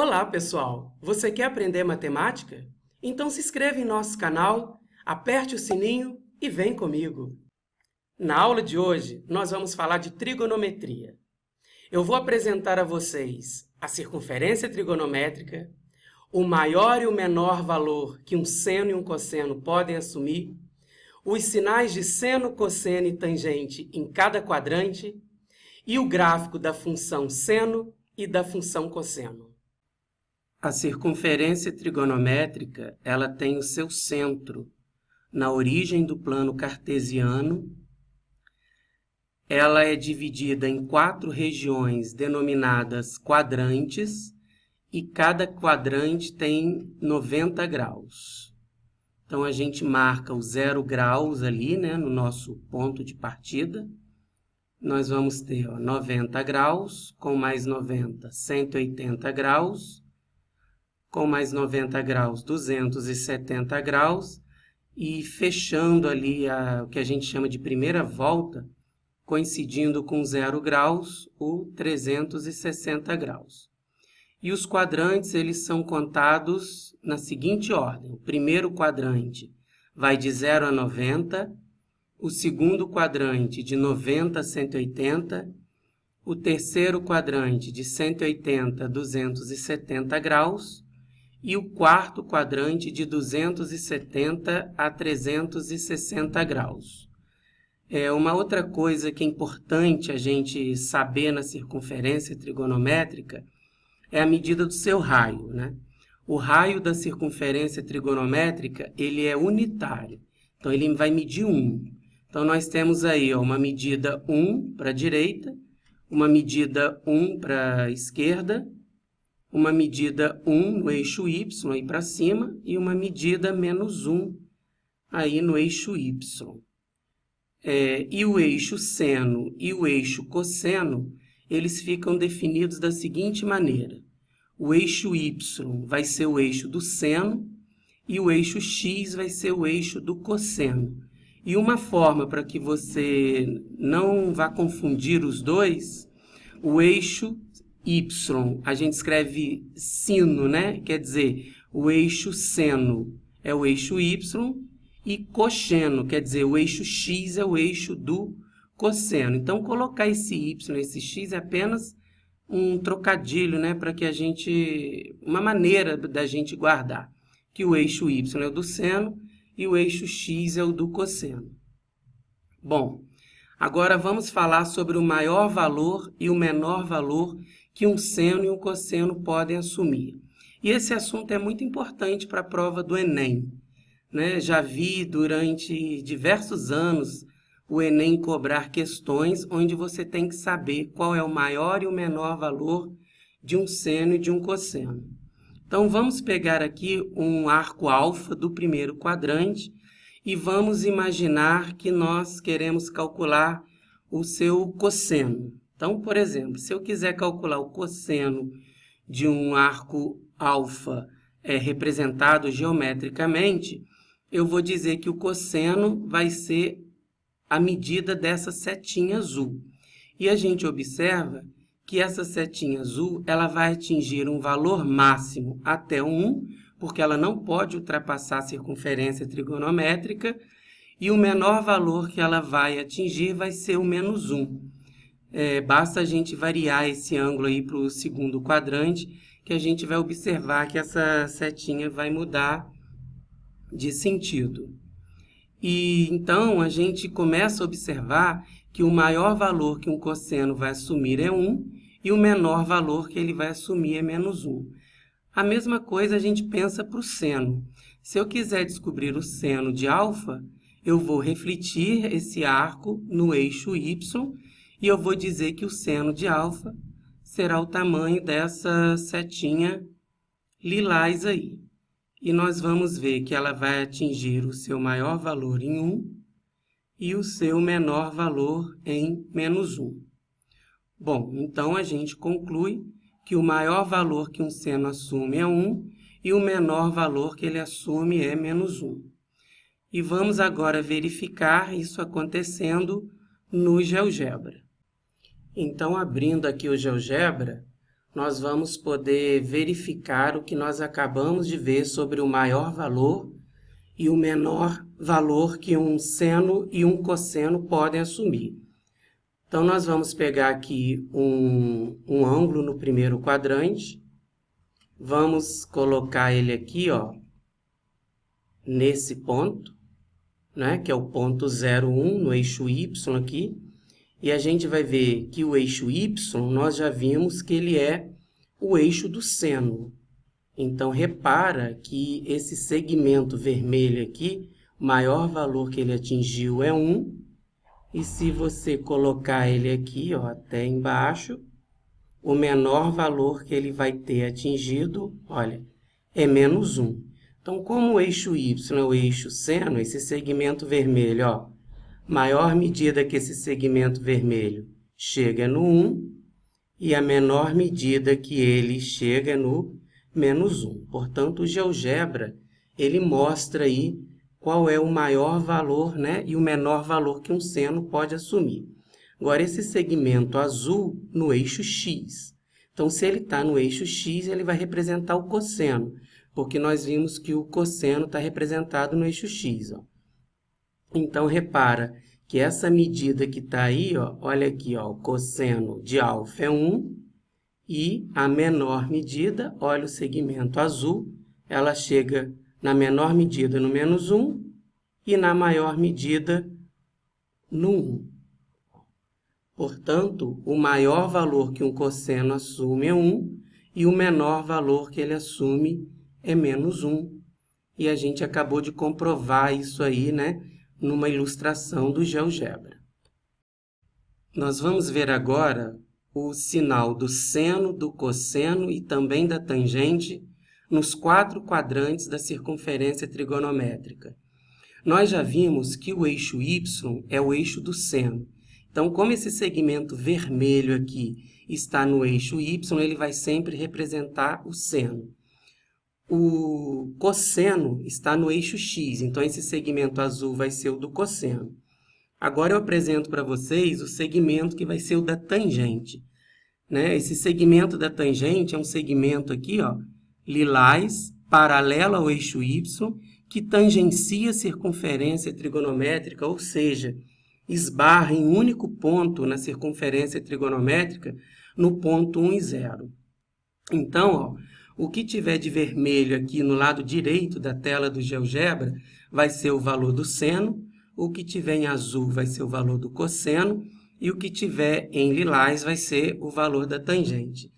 Olá, pessoal! Você quer aprender matemática? Então se inscreva em nosso canal, aperte o sininho e vem comigo! Na aula de hoje, nós vamos falar de trigonometria. Eu vou apresentar a vocês a circunferência trigonométrica, o maior e o menor valor que um seno e um cosseno podem assumir, os sinais de seno, cosseno e tangente em cada quadrante e o gráfico da função seno e da função cosseno. A circunferência trigonométrica, ela tem o seu centro na origem do plano cartesiano. Ela é dividida em 4 regiões denominadas quadrantes e cada quadrante tem 90 graus. Então, a gente marca o 0 graus ali, né, no nosso ponto de partida. Nós vamos ter 90 graus, com mais 90, 180 graus, com mais 90 graus, 270 graus, e fechando ali o que a gente chama de primeira volta, coincidindo com 0 graus, o 360 graus. E os quadrantes, eles são contados na seguinte ordem. O primeiro quadrante vai de 0 a 90, o segundo quadrante de 90 a 180, o terceiro quadrante de 180 a 270 graus e o quarto quadrante de 270 a 360 graus. Uma outra coisa que é importante a gente saber na circunferência trigonométrica é a medida do seu raio, né? O raio da circunferência trigonométrica, ele é unitário. Então, ele vai medir 1. Então, nós temos aí uma medida 1 para a direita, uma medida 1 para a esquerda, uma medida 1 no eixo Y aí para cima e uma medida menos 1 aí no eixo Y. E o eixo seno e o eixo cosseno, eles ficam definidos da seguinte maneira. O eixo Y vai ser o eixo do seno e o eixo X vai ser o eixo do cosseno. E uma forma para que você não vá confundir os dois, o eixo Y, a gente escreve sino, né? Quer dizer, o eixo seno é o eixo Y e cosseno, quer dizer, o eixo X é o eixo do cosseno. Então, colocar esse Y, esse X é apenas um trocadilho, né? Para que a gente, uma maneira da gente guardar, que o eixo Y é o do seno e o eixo X é o do cosseno. Bom, agora vamos falar sobre o maior valor e o menor valor que um seno e um cosseno podem assumir. E esse assunto é muito importante para a prova do Enem, né? Já vi durante diversos anos o Enem cobrar questões onde você tem que saber qual é o maior e o menor valor de um seno e de um cosseno. Então, vamos pegar aqui um arco alfa do primeiro quadrante e vamos imaginar que nós queremos calcular o seu cosseno. Então, por exemplo, se eu quiser calcular o cosseno de um arco alfa representado geometricamente, eu vou dizer que o cosseno vai ser a medida dessa setinha azul. E a gente observa que essa setinha azul ela vai atingir um valor máximo até 1, porque ela não pode ultrapassar a circunferência trigonométrica, e o menor valor que ela vai atingir vai ser o menos 1. Basta a gente variar esse ângulo aí para o segundo quadrante, que a gente vai observar que essa setinha vai mudar de sentido. E então a gente começa a observar que o maior valor que um cosseno vai assumir é 1 e o menor valor que ele vai assumir é menos 1. A mesma coisa a gente pensa para o seno. Se eu quiser descobrir o seno de alfa, eu vou refletir esse arco no eixo Y e eu vou dizer que o seno de alfa será o tamanho dessa setinha lilás aí. E nós vamos ver que ela vai atingir o seu maior valor em 1 e o seu menor valor em menos 1. Bom, então a gente conclui que o maior valor que um seno assume é 1 e o menor valor que ele assume é menos 1. E vamos agora verificar isso acontecendo no GeoGebra. Então, abrindo aqui o GeoGebra, nós vamos poder verificar o que nós acabamos de ver sobre o maior valor e o menor valor que um seno e um cosseno podem assumir. Então, nós vamos pegar aqui um ângulo no primeiro quadrante, vamos colocar ele aqui, ó, nesse ponto, né, que é o ponto 0, 1, no eixo Y aqui, e a gente vai ver que o eixo Y, nós já vimos que ele é o eixo do seno. Então, repara que esse segmento vermelho aqui, o maior valor que ele atingiu é 1, e se você colocar ele aqui, ó, até embaixo, o menor valor que ele vai ter atingido, olha, é menos 1. Então, como o eixo Y é o eixo seno, esse segmento vermelho, ó, maior medida que esse segmento vermelho chega no 1, e a menor medida que ele chega é no menos 1. Portanto, o GeoGebra, ele mostra aí qual é o maior valor, né, e o menor valor que um seno pode assumir. Agora, esse segmento azul no eixo X. Então, se ele está no eixo X, ele vai representar o cosseno, porque nós vimos que o cosseno está representado no eixo X. Ó. Então, repara que essa medida que está aí, ó, olha aqui, ó, o cosseno de alfa é 1, e a menor medida, olha o segmento azul, ela chega na menor medida no menos 1 e na maior medida no 1. Portanto, o maior valor que um cosseno assume é 1 e o menor valor que ele assume é menos 1. E a gente acabou de comprovar isso aí, né, numa ilustração do GeoGebra. Nós vamos ver agora o sinal do seno, do cosseno e também da tangente nos 4 quadrantes da circunferência trigonométrica. Nós já vimos que o eixo Y é o eixo do seno. Então, como esse segmento vermelho aqui está no eixo Y, ele vai sempre representar o seno. O cosseno está no eixo X, então esse segmento azul vai ser o do cosseno. Agora eu apresento para vocês o segmento que vai ser o da tangente. Né? Esse segmento da tangente é um segmento aqui, ó, lilás, paralelo ao eixo Y, que tangencia a circunferência trigonométrica, ou seja, esbarra em um único ponto na circunferência trigonométrica, no ponto 1 e 0. Então, ó, o que tiver de vermelho aqui no lado direito da tela do GeoGebra vai ser o valor do seno, o que tiver em azul vai ser o valor do cosseno, e o que tiver em lilás vai ser o valor da tangente.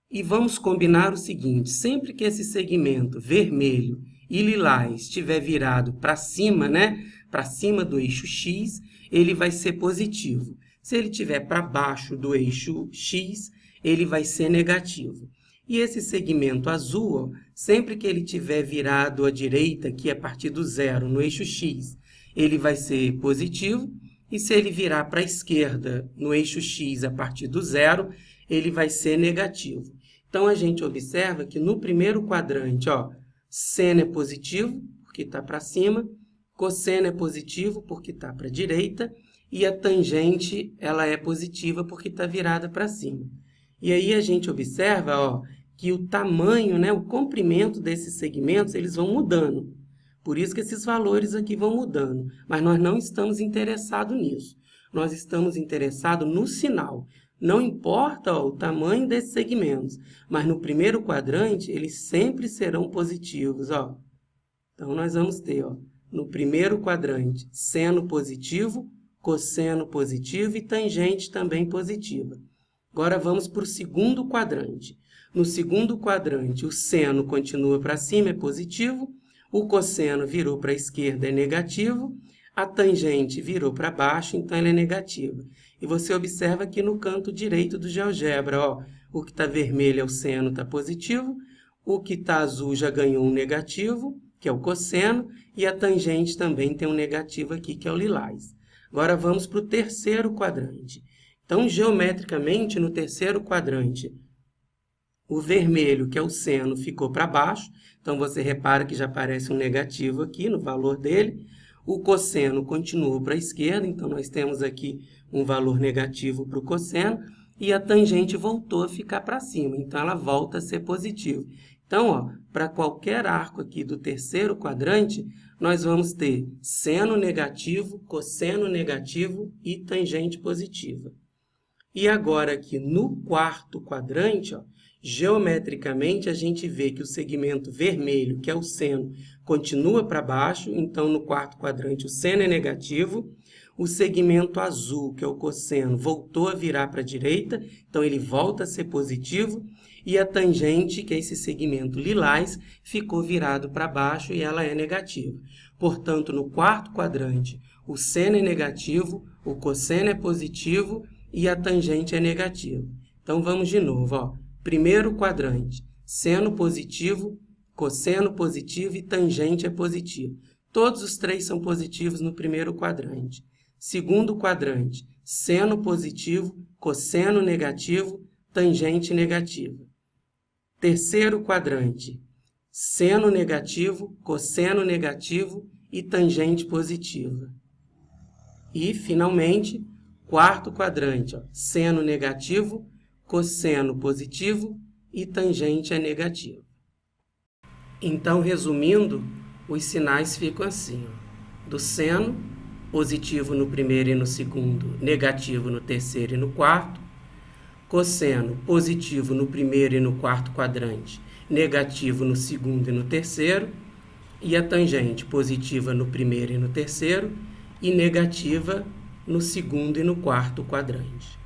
E vamos combinar o seguinte, sempre que esse segmento vermelho e lilás estiver virado para cima, né, para cima do eixo X, ele vai ser positivo. Se ele estiver para baixo do eixo X, ele vai ser negativo. E esse segmento azul, ó, sempre que ele estiver virado à direita, aqui a partir do 0, no eixo X, ele vai ser positivo. E se ele virar para a esquerda, no eixo X, a partir do 0, ele vai ser negativo. Então, a gente observa que no primeiro quadrante, ó, seno é positivo, porque está para cima, cosseno é positivo, porque está para a direita, e a tangente ela é positiva, porque está virada para cima. E aí a gente observa, ó, que o tamanho, né, o comprimento desses segmentos, eles vão mudando. Por isso que esses valores aqui vão mudando, mas nós não estamos interessados nisso. Nós estamos interessados no sinal. Não importa, ó, o tamanho desses segmentos, mas no primeiro quadrante eles sempre serão positivos. Ó. Então, nós vamos ter, ó, no primeiro quadrante, seno positivo, cosseno positivo e tangente também positiva. Agora vamos para o segundo quadrante. No segundo quadrante, o seno continua para cima, é positivo. O cosseno virou para a esquerda, é negativo. A tangente virou para baixo, então ela é negativa. E você observa aqui no canto direito do GeoGebra, ó, o que está vermelho é o seno, está positivo. O que está azul já ganhou um negativo, que é o cosseno. E a tangente também tem um negativo aqui, que é o lilás. Agora vamos para o terceiro quadrante. Então, geometricamente, no terceiro quadrante, o vermelho, que é o seno, ficou para baixo. Então, você repara que já aparece um negativo aqui no valor dele. O cosseno continua para a esquerda, então nós temos aqui um valor negativo para o cosseno. e a tangente voltou a ficar para cima, então ela volta a ser positiva. Então, para qualquer arco aqui do terceiro quadrante, nós vamos ter seno negativo, cosseno negativo e tangente positiva. E agora aqui no quarto quadrante, geometricamente a gente vê que o segmento vermelho, que é o seno, continua para baixo, então no quarto quadrante o seno é negativo. O segmento azul, que é o cosseno, voltou a virar para a direita, então ele volta a ser positivo. E a tangente, que é esse segmento lilás, ficou virado para baixo e ela é negativa. Portanto, no quarto quadrante, o seno é negativo, o cosseno é positivo e a tangente é negativa. Então, vamos de novo. Primeiro quadrante, seno positivo, cosseno positivo e tangente é positivo. Todos os três são positivos no primeiro quadrante. Segundo quadrante, seno positivo, cosseno negativo, tangente negativa. Terceiro quadrante, seno negativo, cosseno negativo e tangente positiva. E, finalmente, quarto quadrante, seno negativo, cosseno positivo e tangente é negativa. Então, resumindo, os sinais ficam assim. Do seno, positivo no primeiro e no segundo, negativo no terceiro e no quarto. Cosseno, positivo no primeiro e no quarto quadrante, negativo no segundo e no terceiro, e a tangente, positiva no primeiro e no terceiro, e negativa no segundo e no quarto quadrante.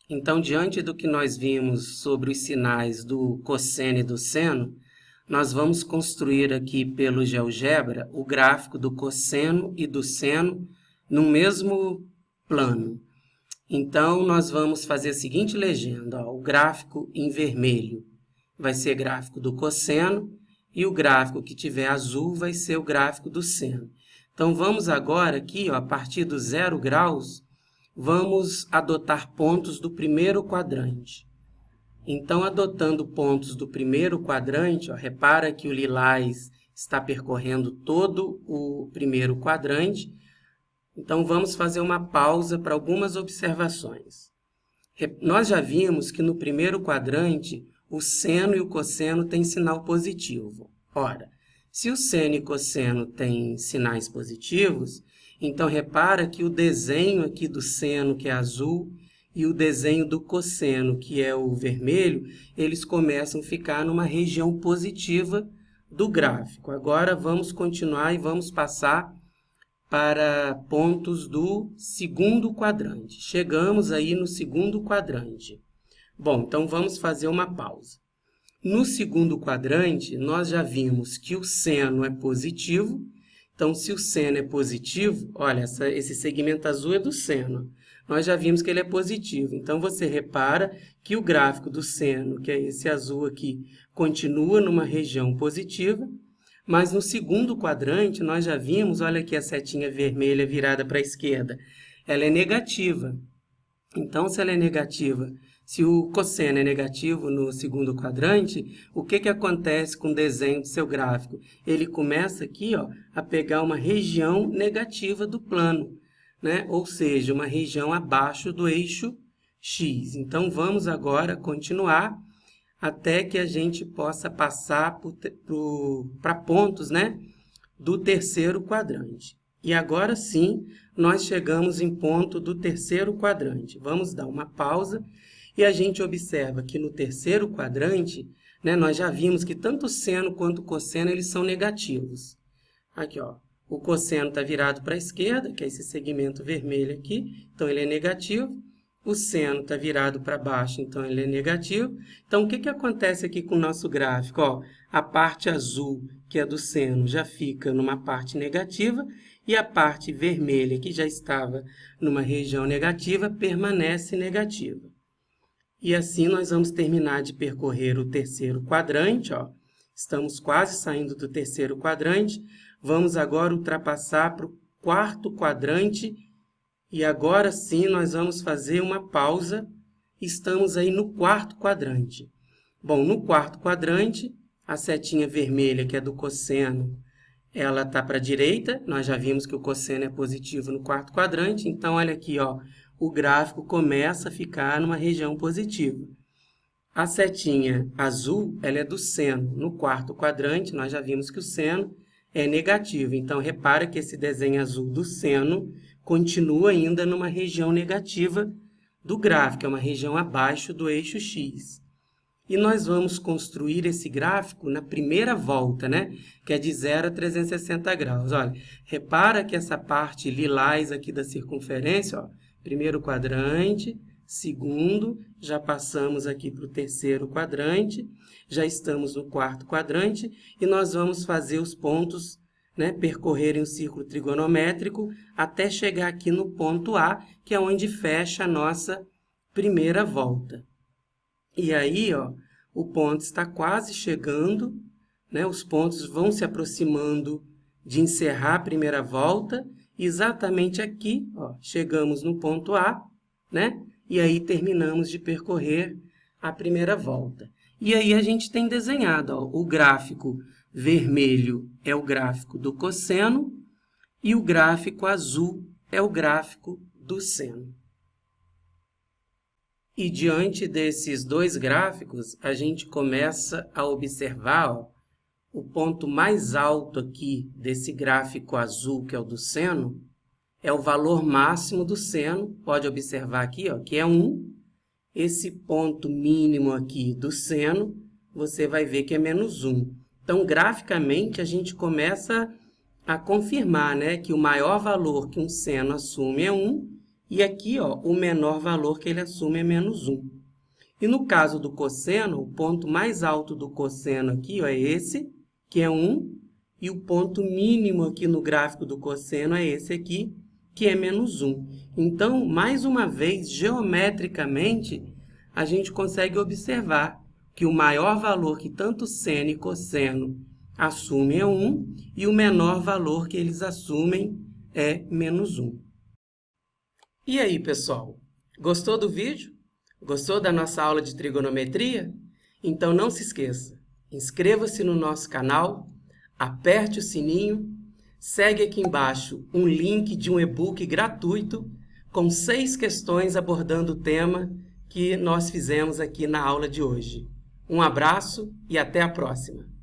Então, diante do que nós vimos sobre os sinais do cosseno e do seno, nós vamos construir aqui pelo GeoGebra o gráfico do cosseno e do seno no mesmo plano. Então, nós vamos fazer a seguinte legenda. O gráfico em vermelho vai ser gráfico do cosseno e o gráfico que tiver azul vai ser o gráfico do seno. Então, vamos agora aqui, a partir do 0 graus, vamos adotar pontos do primeiro quadrante. Então, adotando pontos do primeiro quadrante, repara que o lilás está percorrendo todo o primeiro quadrante. Então, vamos fazer uma pausa para algumas observações. Nós já vimos que no primeiro quadrante, o seno e o cosseno têm sinal positivo. Ora, se o seno e o cosseno têm sinais positivos, então repara que o desenho aqui do seno, que é azul, e o desenho do cosseno, que é o vermelho, eles começam a ficar numa região positiva do gráfico. Agora, vamos continuar e vamos passar para pontos do segundo quadrante. Chegamos aí no segundo quadrante. Bom, então vamos fazer uma pausa. No segundo quadrante, nós já vimos que o seno é positivo. Então, se o seno é positivo, olha, esse segmento azul é do seno. Nós já vimos que ele é positivo. Então, você repara que o gráfico do seno, que é esse azul aqui, continua numa região positiva. Mas no segundo quadrante, nós já vimos, olha aqui a setinha vermelha virada para a esquerda, ela é negativa. Então, se ela é negativa, se o cosseno é negativo no segundo quadrante, o que acontece com o desenho do seu gráfico? Ele começa aqui a pegar uma região negativa do plano, né? Ou seja, uma região abaixo do eixo X. Então, vamos agora continuar até que a gente possa passar para pontos, né, do terceiro quadrante. E agora sim, nós chegamos em ponto do terceiro quadrante. Vamos dar uma pausa e a gente observa que no terceiro quadrante, né, nós já vimos que tanto o seno quanto o cosseno eles são negativos. Aqui, o cosseno está virado para a esquerda, que é esse segmento vermelho aqui, então ele é negativo. O seno está virado para baixo, então ele é negativo. Então, o que acontece aqui com o nosso gráfico? A parte azul, que é do seno, já fica numa parte negativa, e a parte vermelha, que já estava numa região negativa, permanece negativa. E assim nós vamos terminar de percorrer o terceiro quadrante. Estamos quase saindo do terceiro quadrante. Vamos agora ultrapassar para o quarto quadrante. E agora sim, nós vamos fazer uma pausa. Estamos aí no quarto quadrante. Bom, no quarto quadrante, a setinha vermelha, que é do cosseno, ela está para a direita. Nós já vimos que o cosseno é positivo no quarto quadrante. Então, olha aqui, o gráfico começa a ficar numa região positiva. A setinha azul, ela é do seno. No quarto quadrante, nós já vimos que o seno é negativo. Então, repara que esse desenho azul do seno continua ainda numa região negativa do gráfico, é uma região abaixo do eixo X. E nós vamos construir esse gráfico na primeira volta, né? Que é de 0 a 360 graus. Olha, repara que essa parte lilás aqui da circunferência, ó, primeiro quadrante, segundo, já passamos aqui para o terceiro quadrante, já estamos no quarto quadrante, e nós vamos fazer os pontos, né, percorrerem o círculo trigonométrico até chegar aqui no ponto A, que é onde fecha a nossa primeira volta. E aí, ó, o ponto está quase chegando, né? Os pontos vão se aproximando de encerrar a primeira volta. Exatamente aqui, ó, chegamos no ponto A, né? E aí terminamos de percorrer a primeira volta. E aí a gente tem desenhado, ó, o gráfico vermelho é o gráfico do cosseno e o gráfico azul é o gráfico do seno. E diante desses dois gráficos, a gente começa a observar, ó, o ponto mais alto aqui desse gráfico azul, que é o do seno, é o valor máximo do seno. Pode observar aqui, ó, que é 1. Esse ponto mínimo aqui do seno, você vai ver que é menos 1. Então, graficamente, a gente começa a confirmar, né, que o maior valor que um seno assume é 1. E aqui, ó, o menor valor que ele assume é menos 1. E no caso do cosseno, o ponto mais alto do cosseno aqui, ó, é esse, que é 1. E o ponto mínimo aqui no gráfico do cosseno é esse aqui, que é menos 1. Então, mais uma vez, geometricamente, a gente consegue observar que o maior valor que tanto seno e cosseno assumem é 1, e o menor valor que eles assumem é menos 1. E aí, pessoal? Gostou do vídeo? Gostou da nossa aula de trigonometria? Então não se esqueça, inscreva-se no nosso canal, aperte o sininho, segue aqui embaixo um link de um e-book gratuito com 6 questões abordando o tema que nós fizemos aqui na aula de hoje. Um abraço e até a próxima!